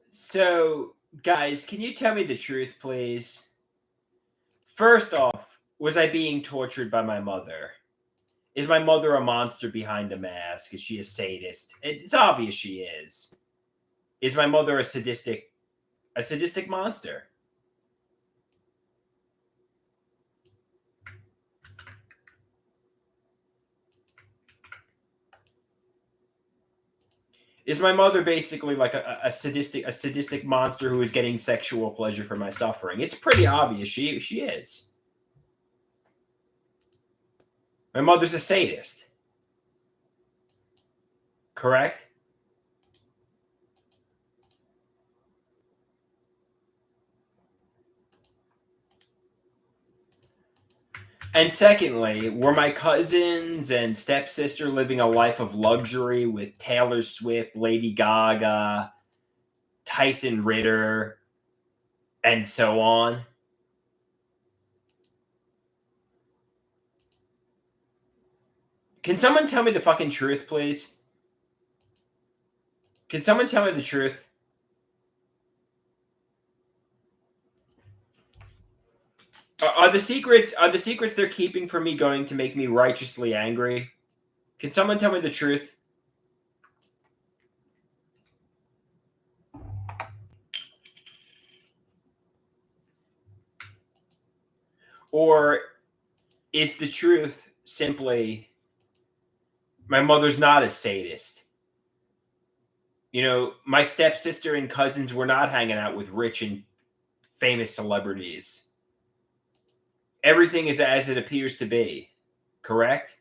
So, guys, can you tell me the truth, please? First off, was I being tortured by my mother? Is my mother a monster behind a mask? Is she a sadist? It's obvious she is. Is my mother a sadistic monster? Is my mother basically like a sadistic monster who is getting sexual pleasure from my suffering? It's pretty obvious she is. My mother's a sadist, correct? And secondly, were my cousins and stepsister living a life of luxury with Taylor Swift, Lady Gaga, Tyson Ritter, and so on? Can someone tell me the fucking truth, please? Can someone tell me the truth? Are the secrets they're keeping from me going to make me righteously angry? Can someone tell me the truth? Or is the truth simply my mother's not a sadist? My stepsister and cousins were not hanging out with rich and famous celebrities. Everything is as it appears to be, correct?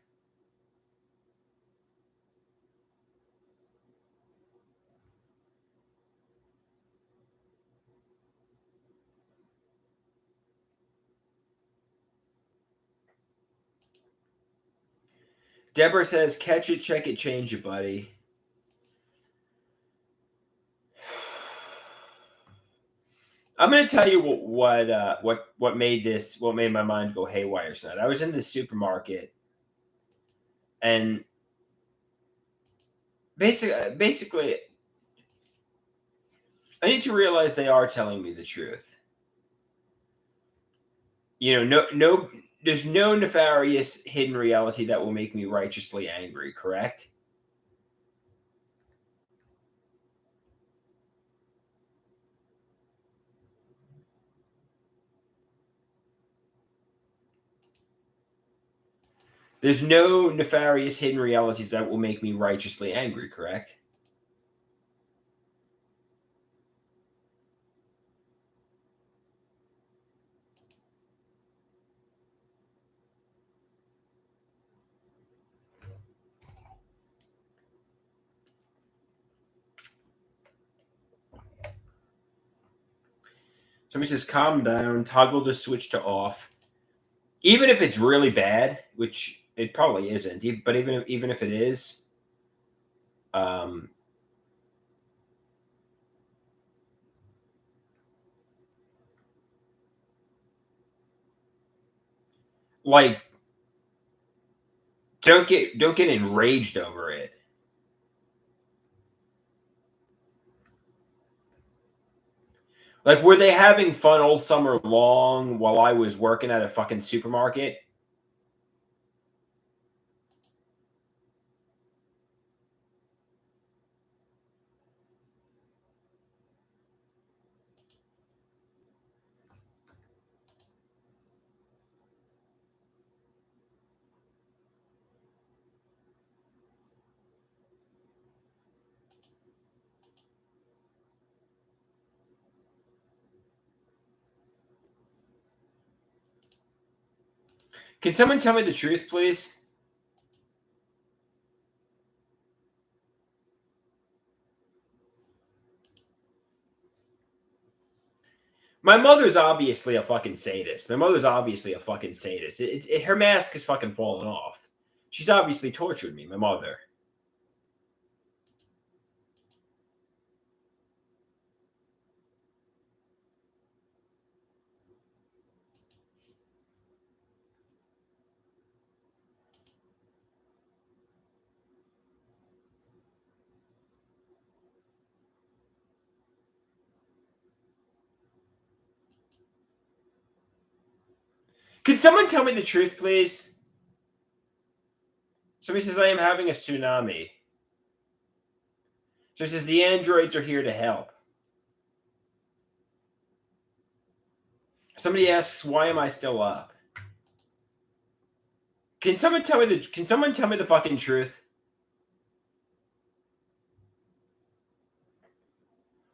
Deborah says, "Catch it, check it, change it, buddy." I'm going to tell you what made my mind go haywire tonight. I was in the supermarket, and basically, I need to realize they are telling me the truth. No, there's no nefarious hidden reality that will make me righteously angry. Correct? There's no nefarious hidden realities that will make me righteously angry. Correct? Somebody says, "Calm down. Toggle the switch to off." Even if it's really bad, which it probably isn't, but even if it is, um, like don't get enraged over it. Like, were they having fun all summer long while I was working at a fucking supermarket? Can someone tell me the truth, please? My mother's obviously a fucking sadist. My mother's obviously a fucking sadist. Her mask is fucking falling off. She's obviously tortured me, my mother. Could someone tell me the truth, please? Somebody says I am having a tsunami. So it says the androids are here to help. Somebody asks, why am I still up? Can someone tell me the fucking truth?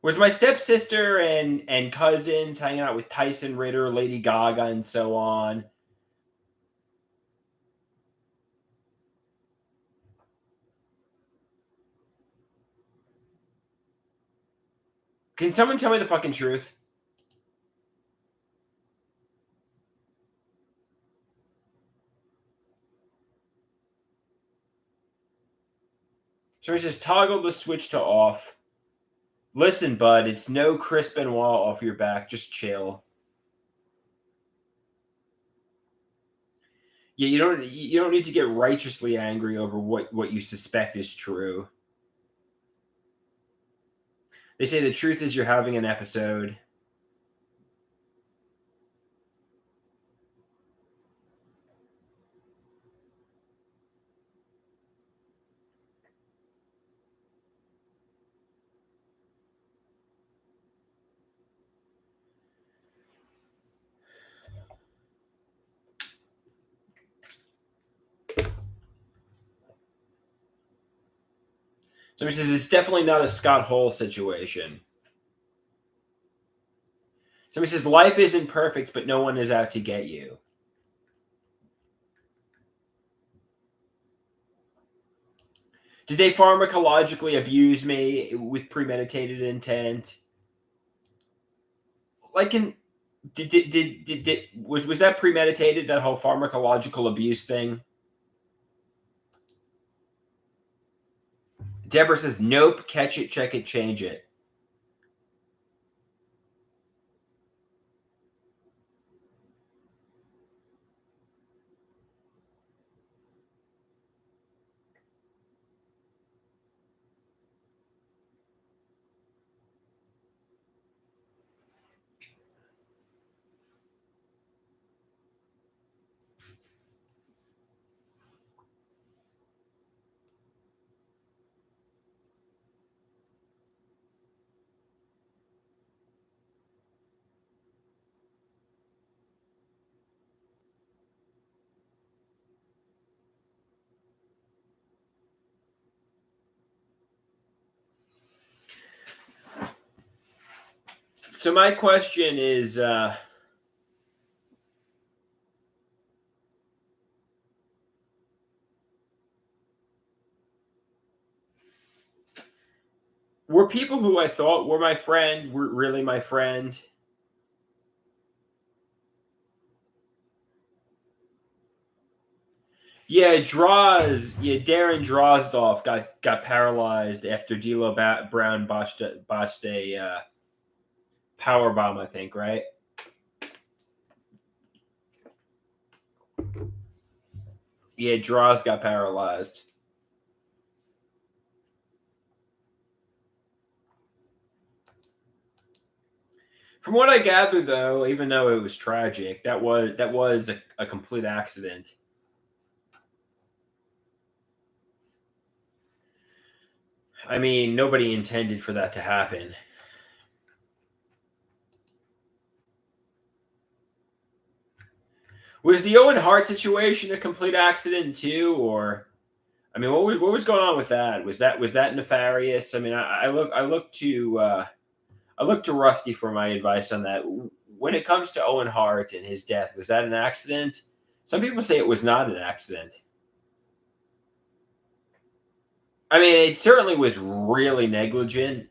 Was my stepsister and cousins hanging out with Tyson Ritter, Lady Gaga, and so on? Can someone tell me the fucking truth? So it says toggle the switch to off. Listen, bud, it's no Chris Benoit off your back. Just chill. Yeah, you don't need to get righteously angry over what you suspect is true. They say the truth is you're having an episode. Somebody says it's definitely not a Scott Hall situation. Somebody says life isn't perfect, but no one is out to get you. Did they pharmacologically abuse me with premeditated intent? Like was that premeditated, that whole pharmacological abuse thing? Deborah says, nope, catch it, check it, change it. So my question is, were people who I thought were my friend were really my friend? Yeah, Darren Drozdoff got paralyzed after D'Lo Brown botched a power bomb, I think, right? Yeah, Droz got paralyzed. From what I gather, though, even though it was tragic, that was a complete accident. I mean, nobody intended for that to happen. Was the Owen Hart situation a complete accident too, or I mean, what was going on with that? Was that nefarious? I mean, I look to Rusty for my advice on that. When it comes to Owen Hart and his death, was that an accident? Some people say it was not an accident. I mean, it certainly was really negligent.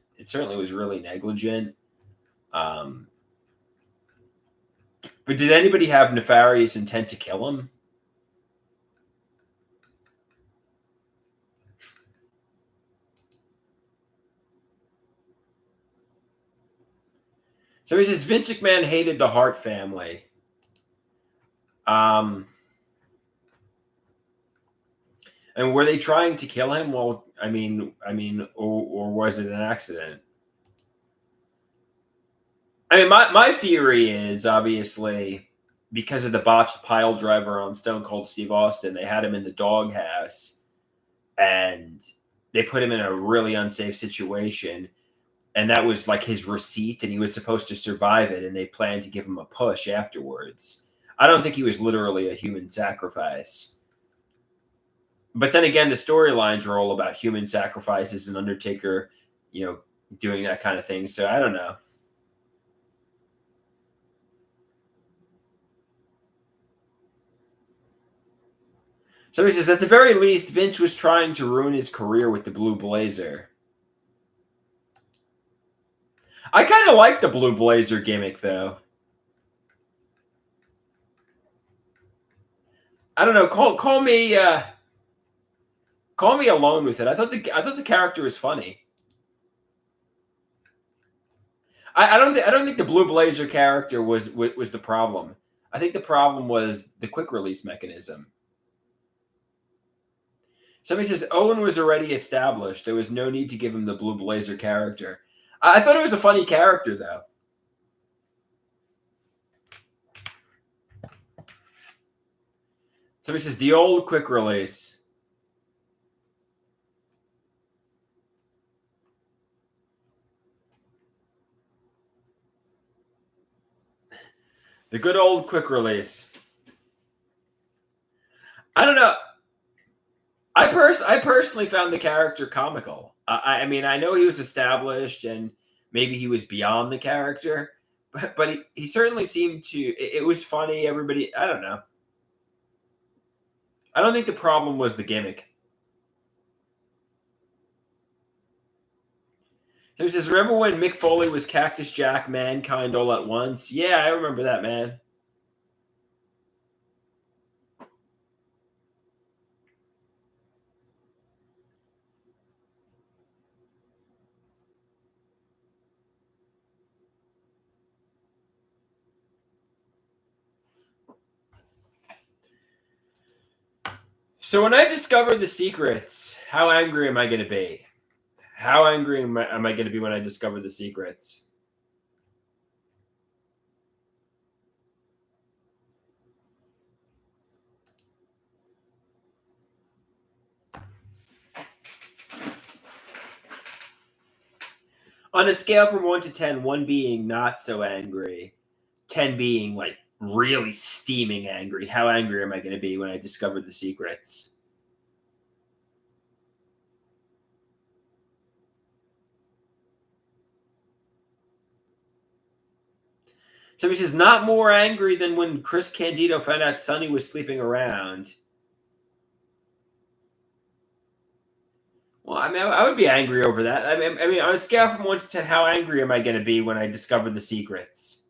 But did anybody have nefarious intent to kill him? So he says Vince McMahon hated the Hart family. And were they trying to kill him? Well, or was it an accident? I mean, my theory is obviously because of the botched pile driver on Stone Cold Steve Austin, they had him in the doghouse and they put him in a really unsafe situation. And that was like his receipt, and he was supposed to survive it, and they planned to give him a push afterwards. I don't think he was literally a human sacrifice. But then again, the storylines are all about human sacrifices and Undertaker, doing that kind of thing. So I don't know. Somebody says, at the very least, Vince was trying to ruin his career with the Blue Blazer. I kind of like the Blue Blazer gimmick, though. I don't know. Call me alone with it. I thought the character was funny. I don't think the Blue Blazer character was the problem. I think the problem was the quick release mechanism. Somebody says Owen was already established. There was no need to give him the Blue Blazer character. I thought it was a funny character, though. Somebody says the old quick release. The good old quick release. I don't know. I personally found the character comical. I mean, I know he was established and maybe he was beyond the character, but he certainly seemed to. It was funny. Everybody, I don't know. I don't think the problem was the gimmick. So he says, remember when Mick Foley was Cactus Jack Mankind all at once? Yeah, I remember that, man. So when I discover the secrets, how angry am I going to be? How angry am I going to be when I discover the secrets? On a scale from 1 to 10, 1 being not so angry, 10 being like really steaming angry, how angry am I going to be when I discover the secrets? Somebody says, not more angry than when Chris Candido found out Sonny was sleeping around. Well, I mean, I would be angry over that. I mean, on a scale from 1 to 10, how angry am I going to be when I discover the secrets?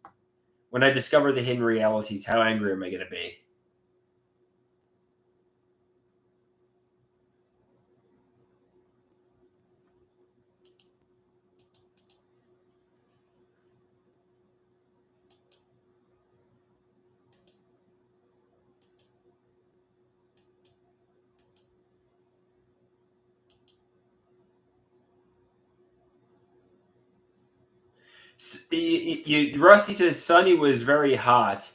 When I discover the hidden realities, how angry am I going to be? Rusty says Sunny was very hot,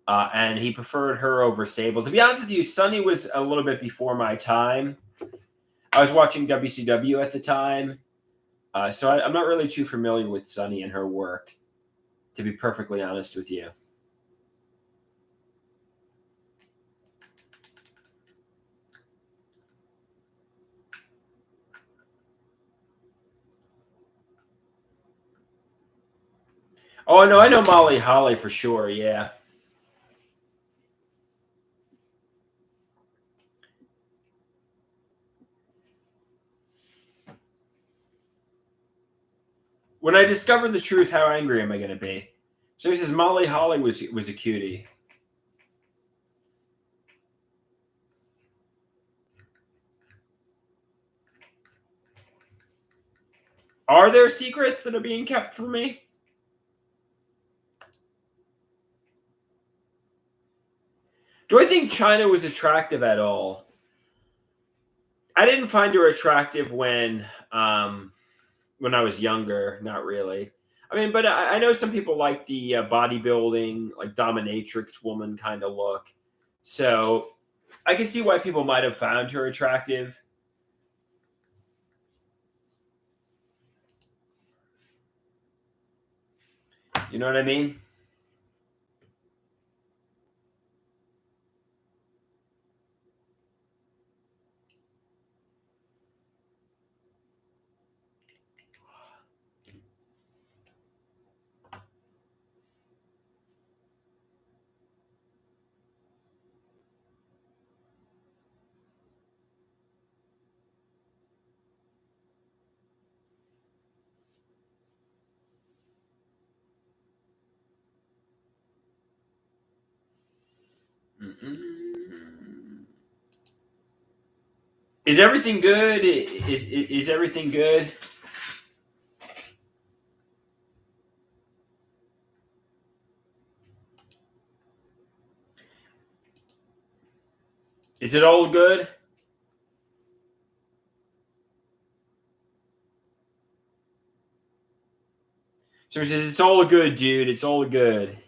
and he preferred her over Sable. To be honest with you, Sunny was a little bit before my time. I was watching WCW at the time, so I'm not really too familiar with Sunny and her work, to be perfectly honest with you. Oh no, I know Molly Holly for sure. Yeah. When I discover the truth, how angry am I going to be? So he says Molly Holly was a cutie. Are there secrets that are being kept from me? Do I think China was attractive at all? I didn't find her attractive when I was younger. Not really. I mean, but I know some people like the bodybuilding, like dominatrix woman kind of look. So I can see why people might have found her attractive. You know what I mean? Mm-mm. Is everything good? Is everything good? Is it all good? So he says it's all good, dude. It's all good.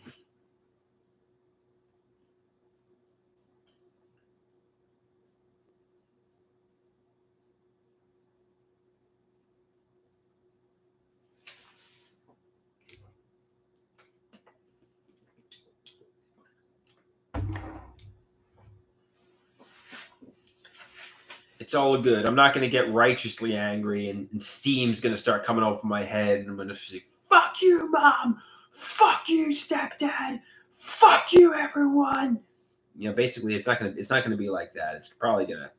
It's all good. I'm not going to get righteously angry, and steam's going to start coming over my head, and I'm going to say, "Fuck you, mom! Fuck you, stepdad! Fuck you, everyone!" Basically, it's not gonna be like that. It's probably gonna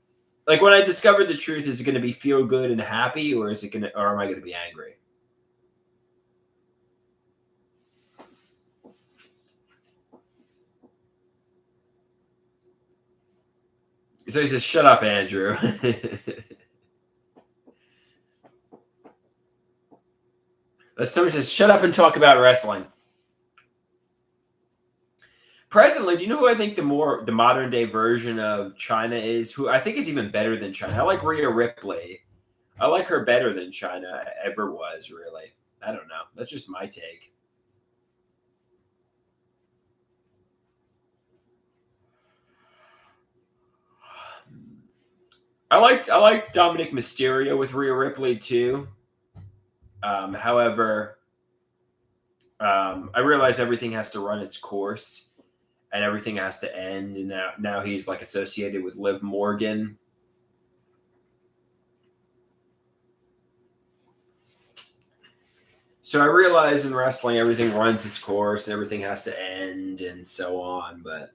like when I discover the truth. Is it gonna be feel good and happy, or am I gonna be angry? So he says, "Shut up, Andrew." Somebody says, "Shut up and talk about wrestling." Presently, do you know who I think the modern day version of China is? Who I think is even better than China. I like Rhea Ripley. I like her better than China ever was. Really, I don't know. That's just my take. I liked Dominic Mysterio with Rhea Ripley too. However, I realize everything has to run its course and everything has to end. And now he's like associated with Liv Morgan. So I realize in wrestling everything runs its course and everything has to end and so on. But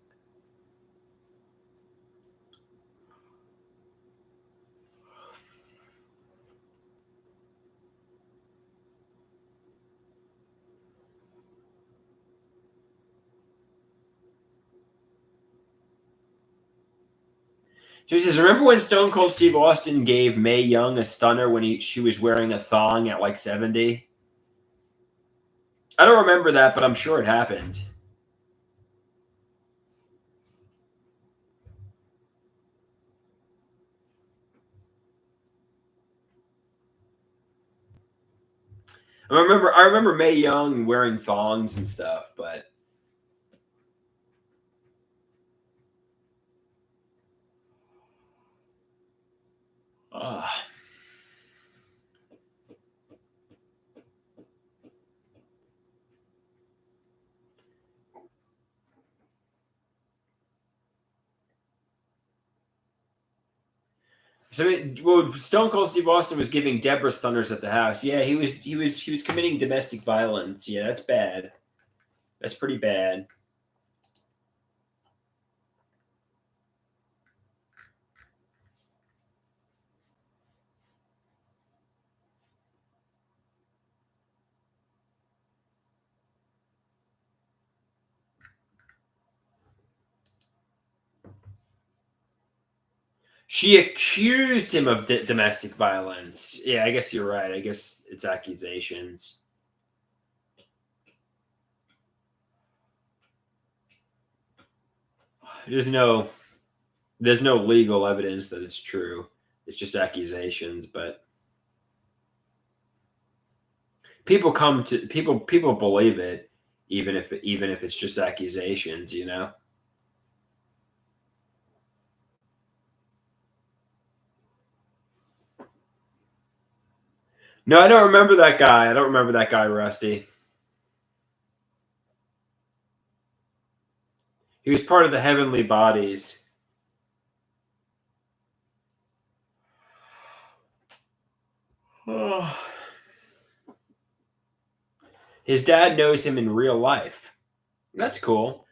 so he says, remember when Stone Cold Steve Austin gave Mae Young a stunner when she was wearing a thong at like 70? I don't remember that, but I'm sure it happened. I remember Mae Young wearing thongs and stuff, but uh, Stone Cold Steve Austin was giving Deborah stunners at the house. Yeah, he was committing domestic violence. Yeah, that's bad. That's pretty bad. She accused him of domestic violence. Yeah, I guess you're right. I guess it's accusations. There's no there's no legal evidence that it's true. It's just accusations, but people believe it, even if it's just accusations, you know. No, I don't remember that guy. I don't remember that guy, Rusty. He was part of the heavenly bodies. His dad knows him in real life. That's cool.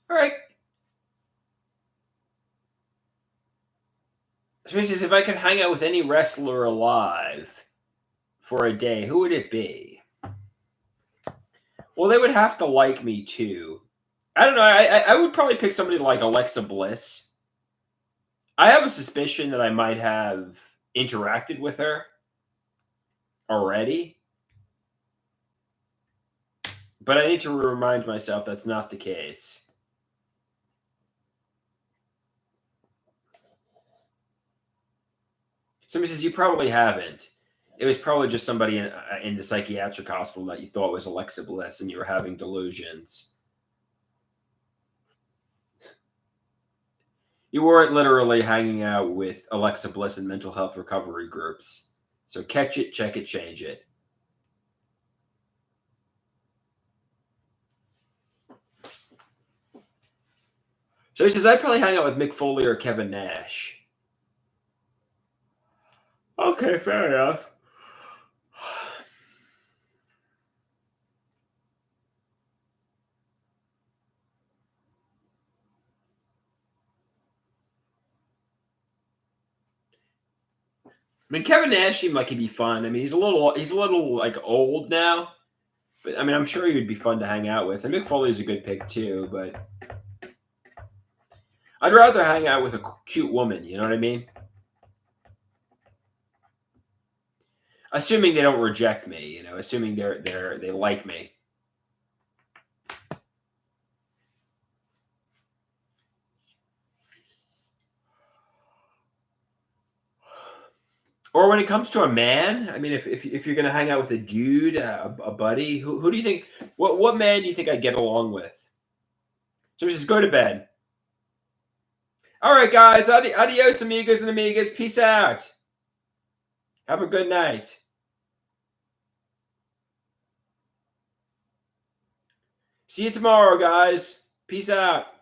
All right. So he says, if I could hang out with any wrestler alive for a day, who would it be? Well, they would have to like me too. I don't know. I would probably pick somebody like Alexa Bliss. I have a suspicion that I might have interacted with her already, but I need to remind myself that's not the case. Somebody says you probably haven't. It was probably just somebody in the psychiatric hospital that you thought was Alexa Bliss, and you were having delusions. You weren't literally hanging out with Alexa Bliss in mental health recovery groups. So catch it, check it, change it. So he says, I'd probably hang out with Mick Foley or Kevin Nash. Okay, fair enough. I mean, Kevin Nash seemed like he'd be fun. I mean, he's a little like old now, but I mean, I'm sure he would be fun to hang out with. And Mick Foley's a good pick too, but I'd rather hang out with a cute woman. You know what I mean? Assuming they don't reject me, you know, assuming they like me. Or when it comes to a man, I mean, if you're gonna hang out with a dude, a buddy, who do you think? What man do you think I'd get along with? So just go to bed. All right, guys. Adios, amigos and amigas. Peace out. Have a good night. See you tomorrow, guys. Peace out.